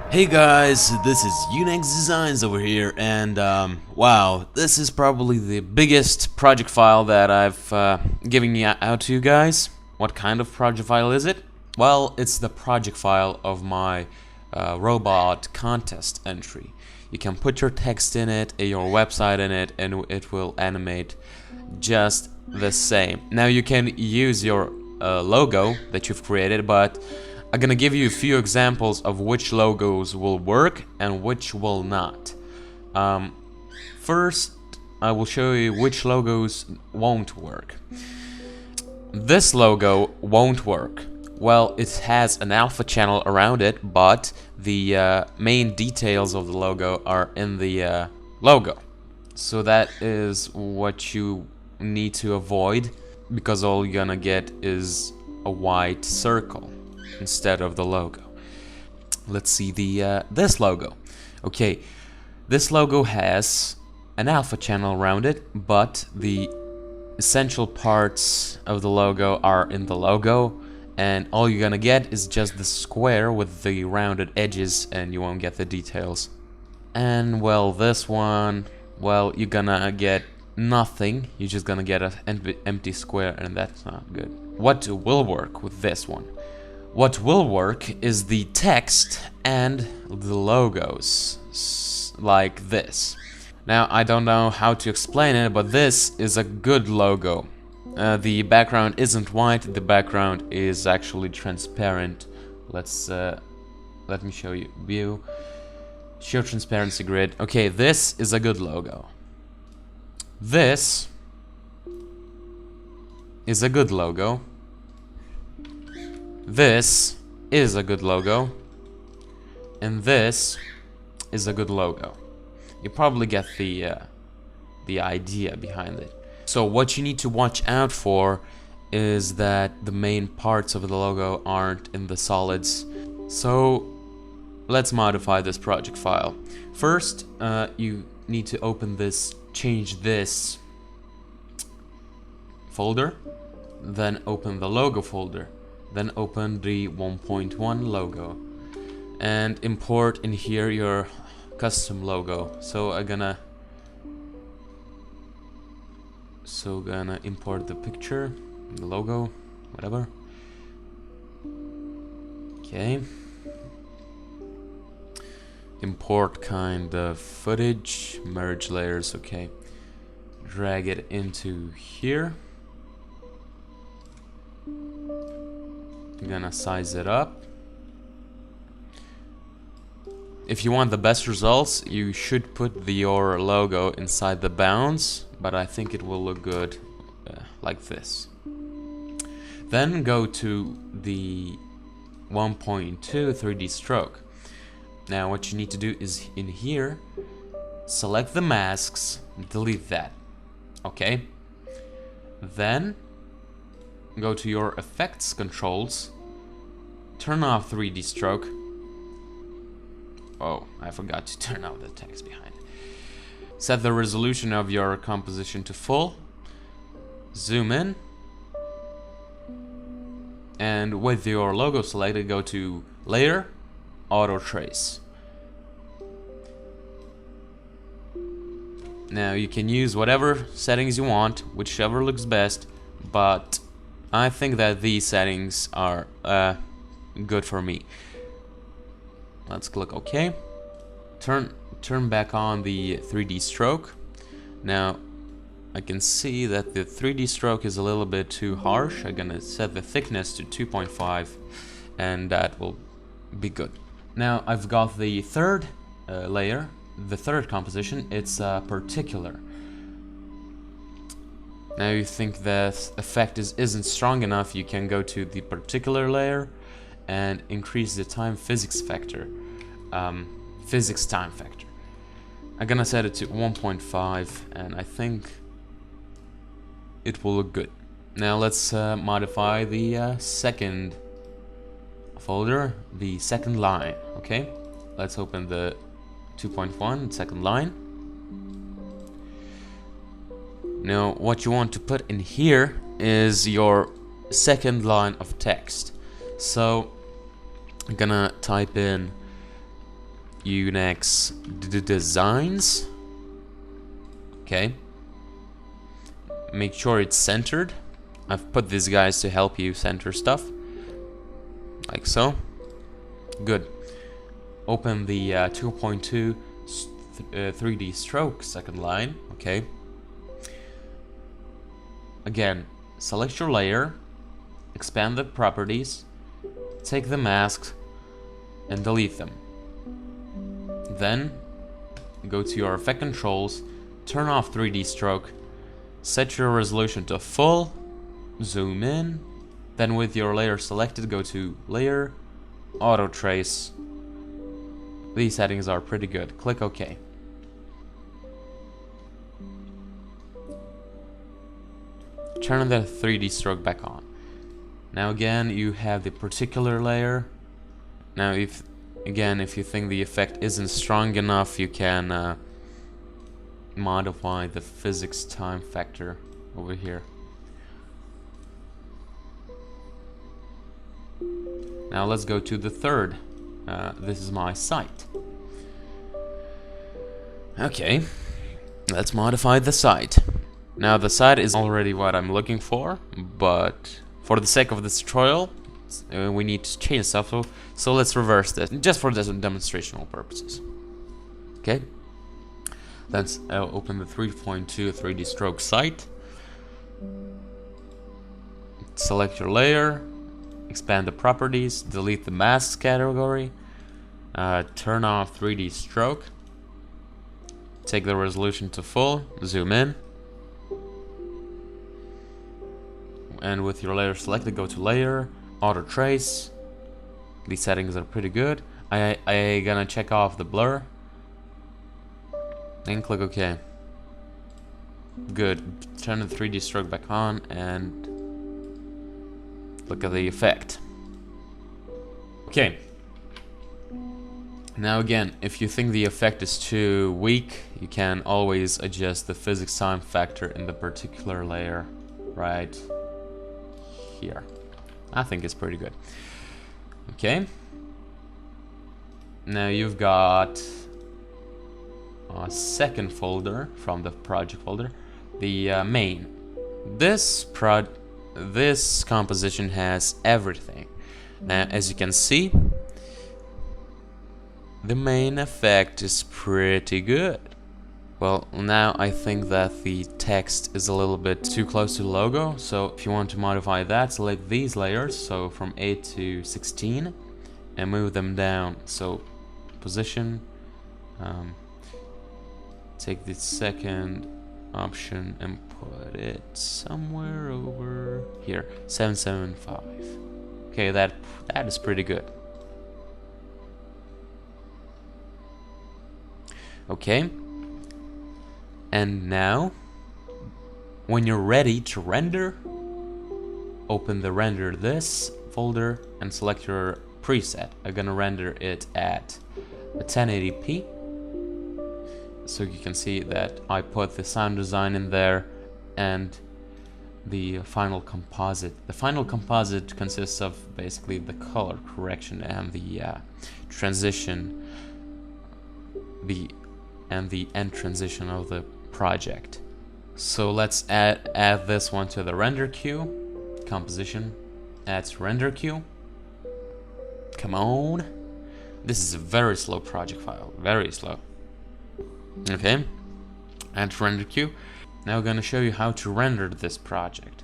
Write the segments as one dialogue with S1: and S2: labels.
S1: Hey guys, this is UneX Designs over here, and wow, this is probably the biggest project file that I've given out to you guys. What kind of project file is it? Well, it's the project file of my robot contest entry. You can put your text in it, your website in it, and it will animate just the same. Now you can use your logo that you've created, but I'm gonna give you a few examples of which logos will work and which will not. First, I will show you which logos won't work. This logo won't work. Well, it has an alpha channel around it, but the main details of the logo are in the logo. So that is what you need to avoid, because all you're gonna get is a white circle instead of the logo. Let's see the this logo. Okay, this logo has an alpha channel around it, but the essential parts of the logo are in the logo, and all you're gonna get is just the square with the rounded edges, and you won't get the details. And well, this one, well, you're gonna get nothing. You're just gonna get an empty square, and that's not good. What will work with this one? What will work is the text and the logos, like this. Now, I don't know how to explain it, but this is a good logo. The background isn't white, the background is actually transparent. Let me show you. View, show transparency grid. Okay, this is a good logo. This is a good logo. This is a good logo, and this is a good logo. You probably get the idea behind it. So what you need to watch out for is that the main parts of the logo aren't in the solids. So let's modify this project file. First, you need to open this, change this folder, then open the logo folder. Then open the 1.1 logo and import in here your custom logo. So I'm gonna import the picture, the logo, whatever. Okay. Import kind of footage, merge layers, okay. Drag it into here. I'm gonna size it up. If you want the best results, you should put your logo inside the bounds, but I think it will look good like this. Then go to the 1.2 3D stroke. Now what you need to do is in here, select the masks, delete that. Okay. Then go to your effects controls, turn off 3D stroke. Oh, I forgot to turn off the text behind. Set the resolution of your composition to full, zoom in, and with your logo selected, go to layer, auto trace. Now you can use whatever settings you want, whichever looks best, but I think that these settings are good for me. Let's click OK. Turn back on the 3D stroke. Now I can see that the 3D stroke is a little bit too harsh. I'm gonna set the thickness to 2.5, and that will be good. Now I've got the third layer, the third composition. It's particular. Now you think that effect isn't strong enough, you can go to the particular layer and increase the time physics factor, physics time factor. I'm gonna set it to 1.5, and I think it will look good. Now let's modify the second folder, the second line. Okay, let's open the 2.1 second line. Now what you want to put in here is your second line of text. So I'm gonna type in UneX Designs. Okay. Make sure it's centered. I've put these guys to help you center stuff. Like so. Good. Open the 2.2 3D stroke second line. Okay. Again, select your layer, expand the properties, take the masks, and delete them. Then go to your effect controls, turn off 3D stroke, set your resolution to full, zoom in, then with your layer selected, go to layer, auto trace. These settings are pretty good. Click OK. Turn the 3D stroke back on. Now again, you have the particular layer. Now if you think the effect isn't strong enough, you can modify the physics time factor over here. Now let's go to the third. This is my site. Okay, let's modify the site. Now the site is already what I'm looking for, but for the sake of this tutorial, we need to change stuff, so let's reverse this, just for demonstrational purposes. Okay, let's open the 3.2 3D stroke site, select your layer, expand the properties, delete the masks category, turn off 3D stroke, take the resolution to full, zoom in, and with your layer selected, go to layer, auto trace. These settings are pretty good. I gonna check off the blur and click OK. Good. Turn the 3D stroke back on and look at the effect. Okay. Now again, if you think the effect is too weak, you can always adjust the physics time factor in the particular layer right here. I think it's pretty good. Okay. Now you've got a second folder from the project folder, the main. This composition has everything. Now, as you can see, the main effect is pretty good. Well, now I think that the text is a little bit too close to the logo, so if you want to modify that, select these layers, so from 8 to 16, and move them down. So, position, take the second option and put it somewhere over here, 775. Okay, that is pretty good. Okay. And now, when you're ready to render, open the render this folder and select your preset. I'm gonna render it at 1080p. So you can see that I put the sound design in there and the final composite. The final composite consists of basically the color correction and the transition, the end transition of the project. So let's add this one to the render queue. Composition, add to render queue. Come on. This is a very slow project file, very slow. Okay, add to render queue. Now I'm gonna show you how to render this project.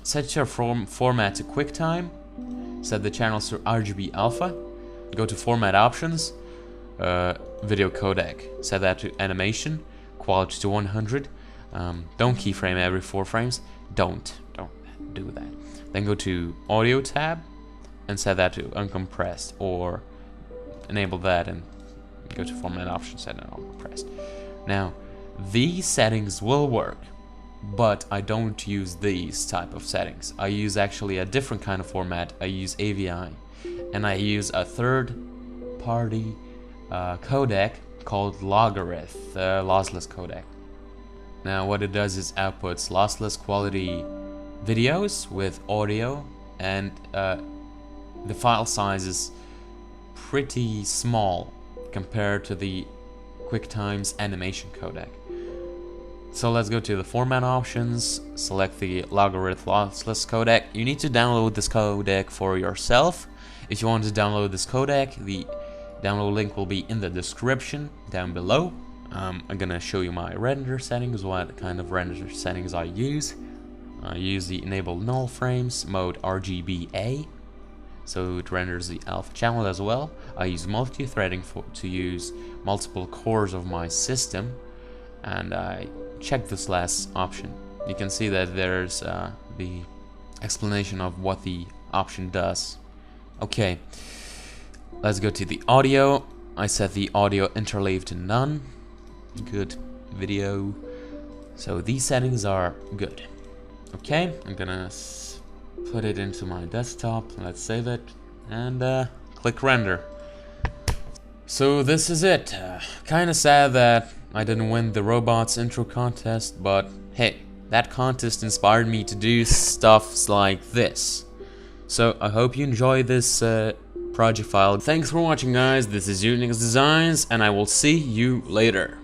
S1: Set your format to QuickTime. Set the channels to RGB alpha. Go to format options. Video codec, set that to animation, quality to 100. Don't keyframe every 4 frames. Don't do that. Then go to audio tab and set that to uncompressed, or enable that and go to format options, set it uncompressed. Now these settings will work, but I don't use these type of settings. I use actually a different kind of format. I use AVI, and I use a third-party codec called Lagarith, lossless codec. Now what it does is outputs lossless quality videos with audio, and the file size is pretty small compared to the QuickTime's animation codec. So let's go to the format options, select the Lagarith Lossless codec. You need to download this codec for yourself. If you want to download this codec, the download link will be in the description down below. I'm gonna show you my render settings, what kind of render settings I use. I use the enable null frames mode RGBA, so it renders the alpha channel as well. I use multi-threading to use multiple cores of my system, and I check this last option. You can see that there's the explanation of what the option does. Okay, let's go to the audio. I set the audio interleave to none. Good. Video. So these settings are good. Okay, I'm gonna put it into my desktop. Let's save it and click render. So this is it. Kinda sad that I didn't win the robots intro contest, but hey, that contest inspired me to do stuff like this. So I hope you enjoyed this project file. Thanks for watching, guys. This is UneX Designs, and I will see you later.